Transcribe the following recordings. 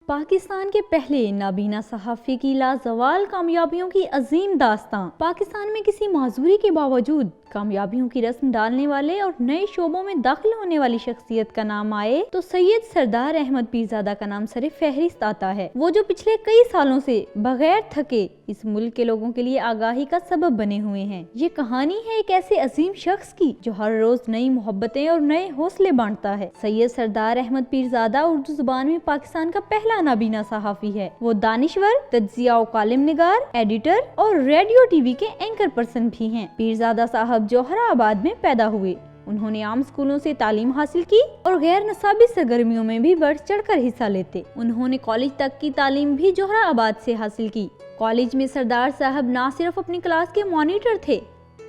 پاکستان کے پہلے نابینا صحافی کی لازوال کامیابیوں کی عظیم داستان۔ پاکستان میں کسی معذوری کے باوجود کامیابیوں کی رسم ڈالنے والے اور نئے شعبوں میں داخل ہونے والی شخصیت کا نام آئے تو سید سردار احمد پیرزادہ کا نام سر فہرست آتا ہے۔ وہ جو پچھلے کئی سالوں سے بغیر تھکے اس ملک کے لوگوں کے لیے آگاہی کا سبب بنے ہوئے ہیں۔ یہ کہانی ہے ایک ایسے عظیم شخص کی جو ہر روز نئی محبتیں اور نئے حوصلے بانٹتا ہے۔ سید سردار احمد پیرزادہ اردو زبان میں پاکستان کا پہلا نابینا صحافی ہے۔ وہ دانشور، تجزیہ و کالم نگار، ایڈیٹر اور ریڈیو ٹی وی کے اینکر پرسن بھی ہیں۔ پیرزادہ صاحب جوہرہ آباد میں پیدا ہوئے۔ انہوں نے عام اسکولوں سے تعلیم حاصل کی اور غیر نصابی سرگرمیوں میں بھی بڑھ چڑھ کر حصہ لیتے۔ انہوں نے کالج تک کی تعلیم بھی جوہرہ آباد سے حاصل کی۔ کالج میں سردار صاحب نہ صرف اپنی کلاس کے مانیٹر تھے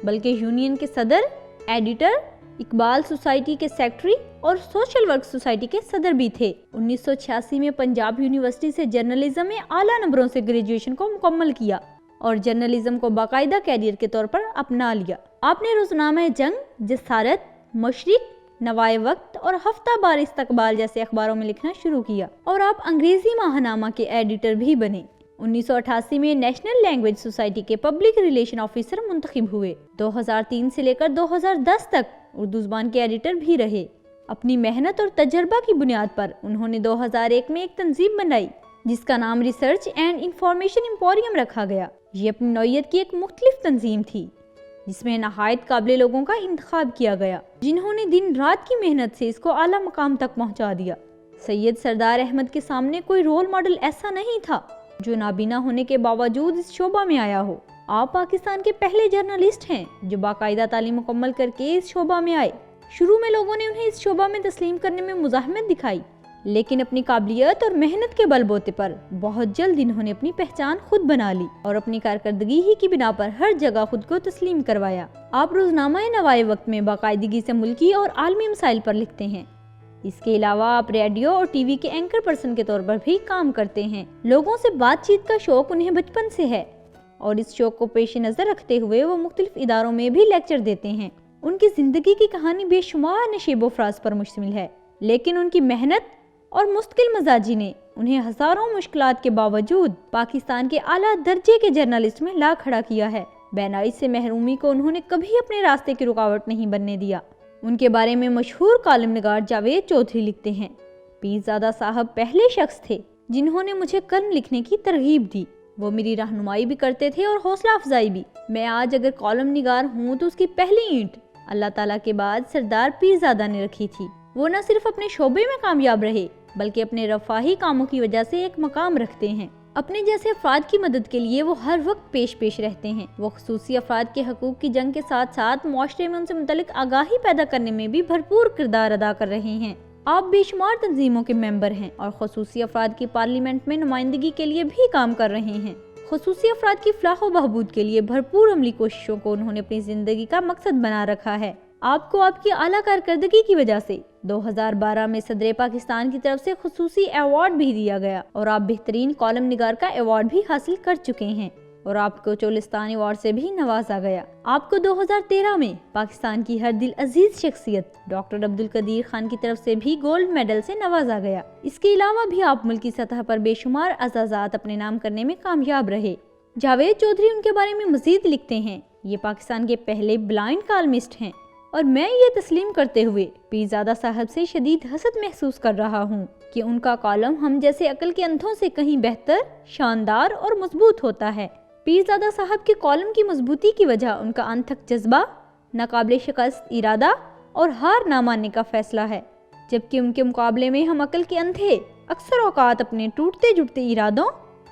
بلکہ یونین کے صدر، ایڈیٹر، اقبال سوسائٹی کے سیکرٹری اور سوشل ورک سوسائٹی کے صدر بھی تھے۔ 1986 میں پنجاب یونیورسٹی سے جرنلزم میں اعلیٰ نمبروں سے گریجویشن کو مکمل کیا اور جرنلزم کو باقاعدہ کیریئر کے طور پر اپنا لیا۔ آپ نے روزنامہ جنگ، جسارت، مشرق، نوائے وقت اور ہفتہ بار استقبال جیسے اخباروں میں لکھنا شروع کیا اور آپ انگریزی ماہنامہ کے ایڈیٹر بھی بنے۔ 1988 میں نیشنل لینگویج سوسائٹی کے پبلک ریلیشن آفیسر منتخب ہوئے۔ 2003 سے لے کر 2010 تک اردو زبان کے ایڈیٹر بھی رہے۔ اپنی محنت اور تجربہ کی بنیاد پر انہوں نے 2001 میں ایک تنظیم بنائی جس کا نام ریسرچ اینڈ انفارمیشن ایمپوریم رکھا گیا۔ یہ اپنی نوعیت کی ایک مختلف تنظیم تھی جس میں نہایت قابل لوگوں کا انتخاب کیا گیا جنہوں نے دن رات کی محنت سے اس کو اعلیٰ مقام تک پہنچا دیا۔ سید سردار احمد کے سامنے کوئی رول ماڈل ایسا نہیں تھا جو نابینا ہونے کے باوجود اس شعبہ میں آیا ہو۔ آپ پاکستان کے پہلے جرنلسٹ ہیں جو باقاعدہ تعلیم مکمل کر کے اس شعبہ میں آئے۔ شروع میں لوگوں نے انہیں اس شعبہ میں تسلیم کرنے میں مزاحمت دکھائی، لیکن اپنی قابلیت اور محنت کے بل بوتے پر بہت جلد انہوں نے اپنی پہچان خود بنا لی اور اپنی کارکردگی ہی کی بنا پر ہر جگہ خود کو تسلیم کروایا۔ آپ روزنامہ نوائے وقت میں باقاعدگی سے ملکی اور عالمی مسائل پر لکھتے ہیں۔ اس کے علاوہ آپ ریڈیو اور ٹی وی کے اینکر پرسن کے طور پر بھی کام کرتے ہیں۔ لوگوں سے بات چیت کا شوق انہیں بچپن سے ہے اور اس شوق کو پیش نظر رکھتے ہوئے وہ مختلف اداروں میں بھی لیکچر دیتے ہیں۔ ان کی زندگی کی کہانی بے شمار نشیب و فراز پر مشتمل ہے، لیکن ان کی محنت اور مستقل مزاجی نے انہیں ہزاروں مشکلات کے باوجود پاکستان کے اعلیٰ درجے کے جرنلسٹ میں لا کھڑا کیا ہے۔ بینائی سے محرومی کو انہوں نے کبھی اپنے راستے کی رکاوٹ نہیں بننے دیا۔ ان کے بارے میں مشہور کالم نگار جاوید چودھری لکھتے ہیں، پیرزادہ صاحب پہلے شخص تھے جنہوں نے مجھے کالم لکھنے کی ترغیب دی۔ وہ میری رہنمائی بھی کرتے تھے اور حوصلہ افزائی بھی۔ میں آج اگر کالم نگار ہوں تو اس کی پہلی اینٹ اللہ تعالیٰ کے بعد سردار پیرزادہ نے رکھی تھی۔ وہ نہ صرف اپنے شعبے میں کامیاب رہے بلکہ اپنے رفاہی کاموں کی وجہ سے ایک مقام رکھتے ہیں۔ اپنے جیسے افراد کی مدد کے لیے وہ ہر وقت پیش رہتے ہیں۔ وہ خصوصی افراد کے حقوق کی جنگ کے ساتھ ساتھ معاشرے میں ان سے متعلق آگاہی پیدا کرنے میں بھی بھرپور کردار ادا کر رہے ہیں۔ آپ بے شمار تنظیموں کے ممبر ہیں اور خصوصی افراد کی پارلیمنٹ میں نمائندگی کے لیے بھی کام کر رہے ہیں۔ خصوصی افراد کی فلاح و بہبود کے لیے بھرپور عملی کوششوں کو انہوں نے اپنی زندگی کا مقصد بنا رکھا ہے۔ آپ کو آپ کی اعلیٰ کارکردگی کی وجہ سے 2012 میں صدر پاکستان کی طرف سے خصوصی ایوارڈ بھی دیا گیا اور آپ بہترین کالم نگار کا ایوارڈ بھی حاصل کر چکے ہیں اور آپ کو چولستان ایوارڈ سے بھی نوازا گیا۔ آپ کو 2013 میں پاکستان کی ہر دل عزیز شخصیت ڈاکٹر عبدالقدیر خان کی طرف سے بھی گولڈ میڈل سے نوازا گیا۔ اس کے علاوہ بھی آپ ملکی سطح پر بے شمار اعزازات اپنے نام کرنے میں کامیاب رہے۔ جاوید چودھری ان کے بارے میں مزید لکھتے ہیں، یہ پاکستان کے پہلے بلائنڈ کالمسٹ ہیں اور میں یہ تسلیم کرتے ہوئے پیرزادہ صاحب سے شدید حسد محسوس کر رہا ہوں کہ ان کا کالم ہم جیسے عقل کے اندھوں سے کہیں بہتر، شاندار اور مضبوط ہوتا ہے۔ پیرزادہ صاحب کے کالم کی مضبوطی کی وجہ ان کا انتھک جذبہ، ناقابل شکست ارادہ اور ہار نہ ماننے کا فیصلہ ہے، جبکہ ان کے مقابلے میں ہم عقل کے اندھے اکثر اوقات اپنے ٹوٹتے جڑتے ارادوں،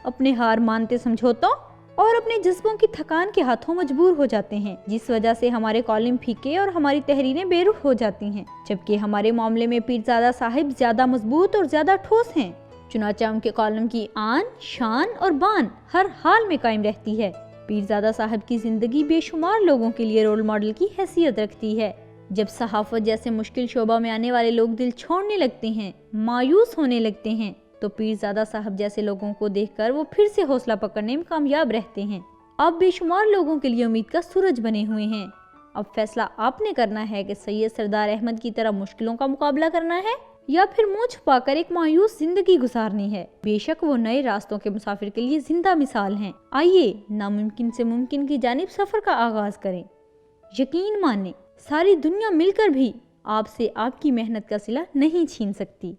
اپنے ہار مانتے سمجھوتوں اور اپنے جذبوں کی تھکان کے ہاتھوں مجبور ہو جاتے ہیں، جس وجہ سے ہمارے کالم پھیکے اور ہماری تحریریں بے روح ہو جاتی ہیں، جبکہ ہمارے معاملے میں پیرزادہ صاحب زیادہ مضبوط اور زیادہ ٹھوس ہیں۔ چنانچہ ان کے کالم کی آن، شان اور بان ہر حال میں قائم رہتی ہے۔ پیرزادہ صاحب کی زندگی بے شمار لوگوں کے لیے رول ماڈل کی حیثیت رکھتی ہے۔ جب صحافت جیسے مشکل شعبہ میں آنے والے لوگ دل چھوڑنے لگتے ہیں، مایوس ہونے لگتے ہیں، تو پیرزادہ صاحب جیسے لوگوں کو دیکھ کر وہ پھر سے حوصلہ پکڑنے میں کامیاب رہتے ہیں۔ آپ بے شمار لوگوں کے لیے امید کا سورج بنے ہوئے ہیں۔ اب فیصلہ آپ نے کرنا ہے کہ سید سردار احمد کی طرح مشکلوں کا مقابلہ کرنا ہے یا پھر منہ چھپا کر ایک مایوس زندگی گزارنی ہے۔ بے شک وہ نئے راستوں کے مسافر کے لیے زندہ مثال ہیں۔ آئیے ناممکن سے ممکن کی جانب سفر کا آغاز کریں۔ یقین مانیں، ساری دنیا مل کر بھی آپ سے آپ کی محنت کا صلہ نہیں چھین سکتی۔